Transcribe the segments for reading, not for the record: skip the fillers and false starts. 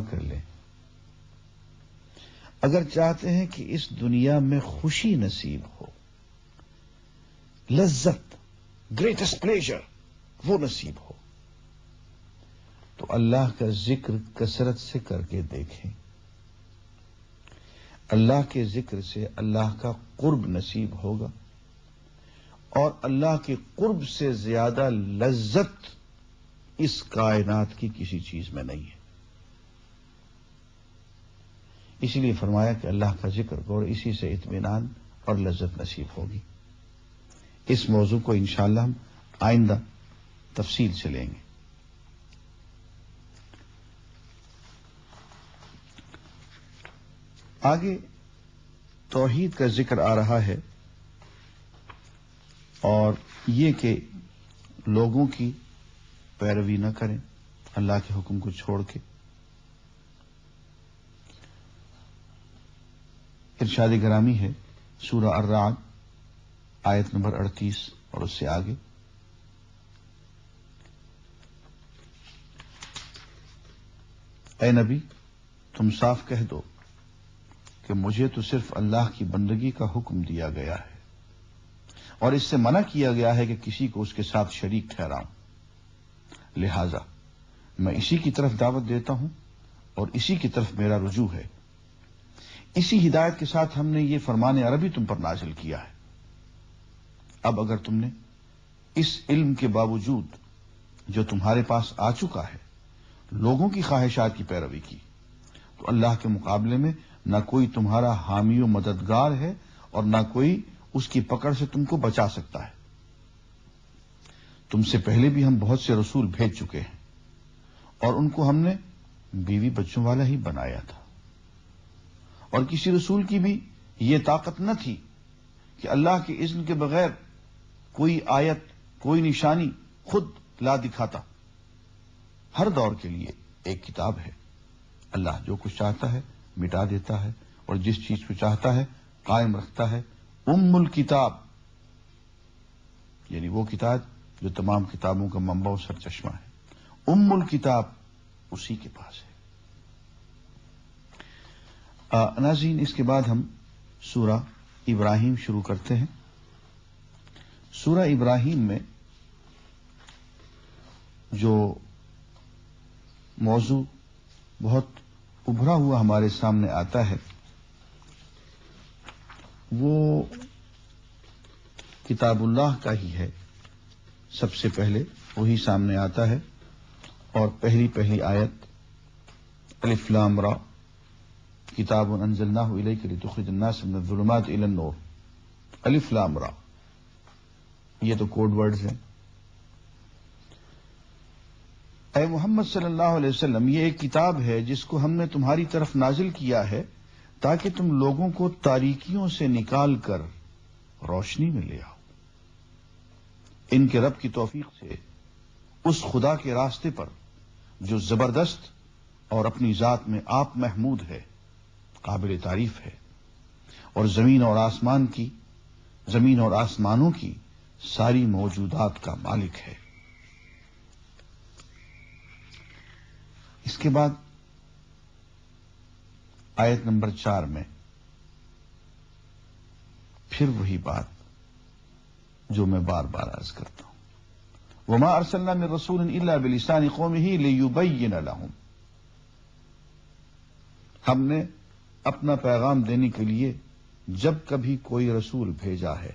کر لیں. اگر چاہتے ہیں کہ اس دنیا میں خوشی نصیب ہو، لذت، گریٹسٹ پلیجر وہ نصیب ہو، تو اللہ کا ذکر کثرت سے کر کے دیکھیں. اللہ کے ذکر سے اللہ کا قرب نصیب ہوگا، اور اللہ کے قرب سے زیادہ لذت اس کائنات کی کسی چیز میں نہیں ہے. اسی لیے فرمایا کہ اللہ کا ذکر کرو، اسی سے اطمینان اور لذت نصیب ہوگی. اس موضوع کو انشاءاللہ ہم آئندہ تفصیل سے لیں گے. آگے توحید کا ذکر آ رہا ہے، اور یہ کہ لوگوں کی پیروی نہ کریں اللہ کے حکم کو چھوڑ کے. ارشاد گرامی ہے سورہ الرعد آیت نمبر 38 اور اس سے آگے، اے نبی تم صاف کہہ دو کہ مجھے تو صرف اللہ کی بندگی کا حکم دیا گیا ہے، اور اس سے منع کیا گیا ہے کہ کسی کو اس کے ساتھ شریک ٹھہراؤں. لہذا میں اسی کی طرف دعوت دیتا ہوں اور اسی کی طرف میرا رجوع ہے. اسی ہدایت کے ساتھ ہم نے یہ فرمان عربی تم پر نازل کیا ہے. اب اگر تم نے اس علم کے باوجود جو تمہارے پاس آ چکا ہے لوگوں کی خواہشات کی پیروی کی، تو اللہ کے مقابلے میں نہ کوئی تمہارا حامی و مددگار ہے اور نہ کوئی اس کی پکڑ سے تم کو بچا سکتا ہے. تم سے پہلے بھی ہم بہت سے رسول بھیج چکے ہیں، اور ان کو ہم نے بیوی بچوں والا ہی بنایا تھا، اور کسی رسول کی بھی یہ طاقت نہ تھی کہ اللہ کے اذن کے بغیر کوئی آیت، کوئی نشانی خود لا دکھاتا. ہر دور کے لیے ایک کتاب ہے. اللہ جو کچھ چاہتا ہے مٹا دیتا ہے، اور جس چیز کو چاہتا ہے قائم رکھتا ہے. الکتاب یعنی وہ کتاب جو تمام کتابوں کا منبع و سرچشمہ ہے. الکتاب اسی کے پاس ہے. ناظرین، اس کے بعد ہم سورہ ابراہیم شروع کرتے ہیں. سورہ ابراہیم میں جو موضوع بہت ابھرا ہوا ہمارے سامنے آتا ہے وہ کتاب اللہ کا ہی ہے. سب سے پہلے وہی سامنے آتا ہے، اور پہلی آیت الف لام را کتاب انزلناہ الیک لتخرج الناس من الظلمات الی النور. الف لام را یہ تو کوڈ ورڈز ہیں. اے محمد صلی اللہ علیہ وسلم، یہ ایک کتاب ہے جس کو ہم نے تمہاری طرف نازل کیا ہے تاکہ تم لوگوں کو تاریکیوں سے نکال کر روشنی میں لے آؤ. ان کے رب کی توفیق سے اس خدا کے راستے پر جو زبردست اور اپنی ذات میں آپ محمود ہے، قابل تعریف ہے، اور زمین اور آسمانوں کی ساری موجودات کا مالک ہے. اس کے بعد آیت نمبر 4 میں پھر وہی بات جو میں بار بار عرض کرتا ہوں، وما ارسلنا من رسول الا بلسان قومه ليبين لهم. ہم نے اپنا پیغام دینے کے لیے جب کبھی کوئی رسول بھیجا ہے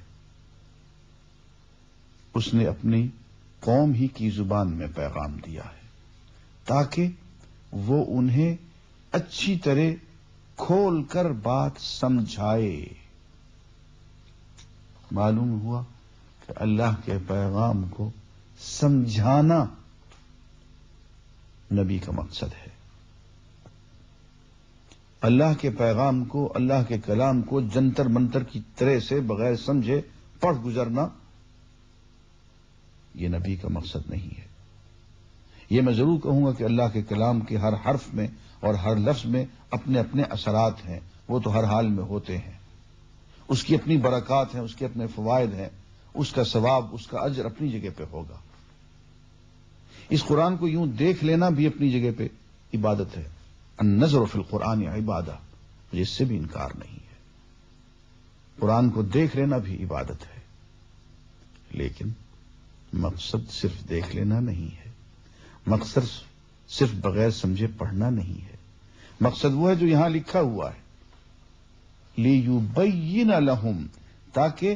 اس نے اپنی قوم ہی کی زبان میں پیغام دیا ہے تاکہ وہ انہیں اچھی طرح کھول کر بات سمجھائے. معلوم ہوا کہ اللہ کے پیغام کو سمجھانا نبی کا مقصد ہے. اللہ کے پیغام کو، اللہ کے کلام کو جنتر منتر کی طرح سے بغیر سمجھے پڑھ گزرنا یہ نبی کا مقصد نہیں ہے. یہ میں ضرور کہوں گا کہ اللہ کے کلام کے ہر حرف میں اور ہر لفظ میں اپنے اپنے اثرات ہیں، وہ تو ہر حال میں ہوتے ہیں. اس کی اپنی برکات ہیں، اس کے اپنے فوائد ہیں، اس کا ثواب، اس کا اجر اپنی جگہ پہ ہوگا. اس قرآن کو یوں دیکھ لینا بھی اپنی جگہ پہ عبادت ہے. النظر فی القرآن عبادہ، مجھے اس سے بھی انکار نہیں ہے، قرآن کو دیکھ لینا بھی عبادت ہے، لیکن مقصد صرف دیکھ لینا نہیں ہے، مقصد صرف بغیر سمجھے پڑھنا نہیں ہے، مقصد وہ ہے جو یہاں لکھا ہوا ہے، لِيُبَيِّنَ لَهُمْ، تاکہ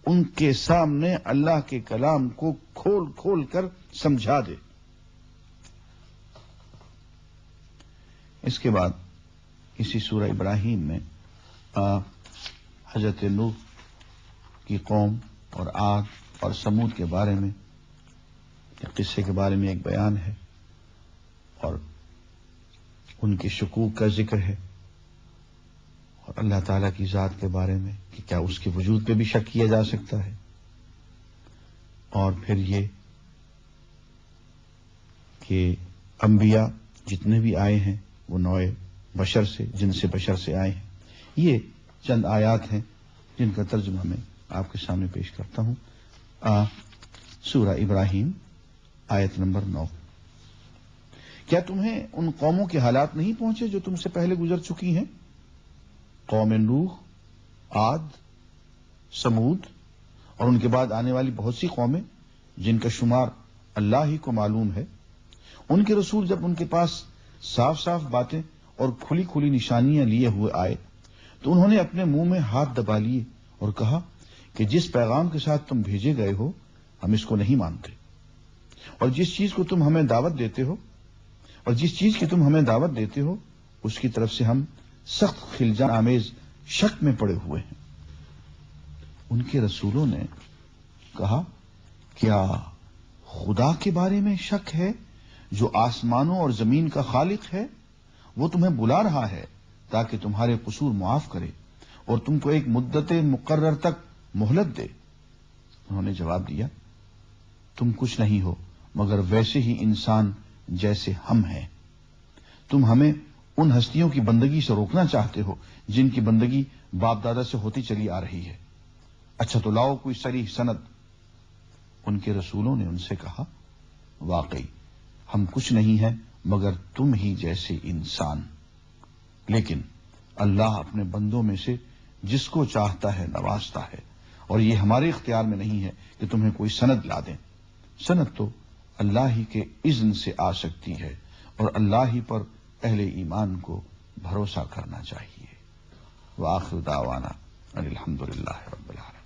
ان کے سامنے اللہ کے کلام کو کھول کھول کر سمجھا دے۔ اس کے بعد اسی سورہ ابراہیم میں حضرت نوح کی قوم اور عاد اور سمود کے بارے میں قصے کے بارے میں ایک بیان ہے، اور ان کے شکوک کا ذکر ہے، اور اللہ تعالیٰ کی ذات کے بارے میں کہ کیا اس کے وجود پہ بھی شک کیا جا سکتا ہے، اور پھر یہ کہ انبیاء جتنے بھی آئے ہیں وہ نوع بشر سے، جن سے بشر سے آئے ہیں۔ یہ چند آیات ہیں جن کا ترجمہ میں آپ کے سامنے پیش کرتا ہوں۔ سورہ ابراہیم آیت نمبر 9۔ کیا تمہیں ان قوموں کے حالات نہیں پہنچے جو تم سے پہلے گزر چکی ہیں؟ قوم نوح، عاد، سمود اور ان کے بعد آنے والی بہت سی قومیں جن کا شمار اللہ ہی کو معلوم ہے۔ ان کے رسول جب ان کے پاس صاف صاف باتیں اور کھلی کھلی نشانیاں لیے ہوئے آئے تو انہوں نے اپنے منہ میں ہاتھ دبا لیے اور کہا کہ جس پیغام کے ساتھ تم بھیجے گئے ہو ہم اس کو نہیں مانتے، اور جس چیز کی تم ہمیں دعوت دیتے ہو اس کی طرف سے ہم سخت خلجان آمیز شک میں پڑے ہوئے ہیں۔ ان کے رسولوں نے کہا کیا خدا کے بارے میں شک ہے جو آسمانوں اور زمین کا خالق ہے؟ وہ تمہیں بلا رہا ہے تاکہ تمہارے قصور معاف کرے اور تم کو ایک مدت مقرر تک مہلت دے۔ انہوں نے جواب دیا تم کچھ نہیں ہو مگر ویسے ہی انسان جیسے ہم ہیں، تم ہمیں ان ہستیوں کی بندگی سے روکنا چاہتے ہو جن کی بندگی باپ دادا سے ہوتی چلی آ رہی ہے۔ اچھا تو لاؤ کوئی صریح سند۔ ان کے رسولوں نے ان سے کہا واقعی ہم کچھ نہیں ہیں مگر تم ہی جیسے انسان، لیکن اللہ اپنے بندوں میں سے جس کو چاہتا ہے نوازتا ہے، اور یہ ہمارے اختیار میں نہیں ہے کہ تمہیں کوئی سند لا دیں۔ سند تو اللہ ہی کے اذن سے آ سکتی ہے، اور اللہ ہی پر اہل ایمان کو بھروسہ کرنا چاہیے۔ وآخر دعوانا ان الحمد للہ رب العالمین۔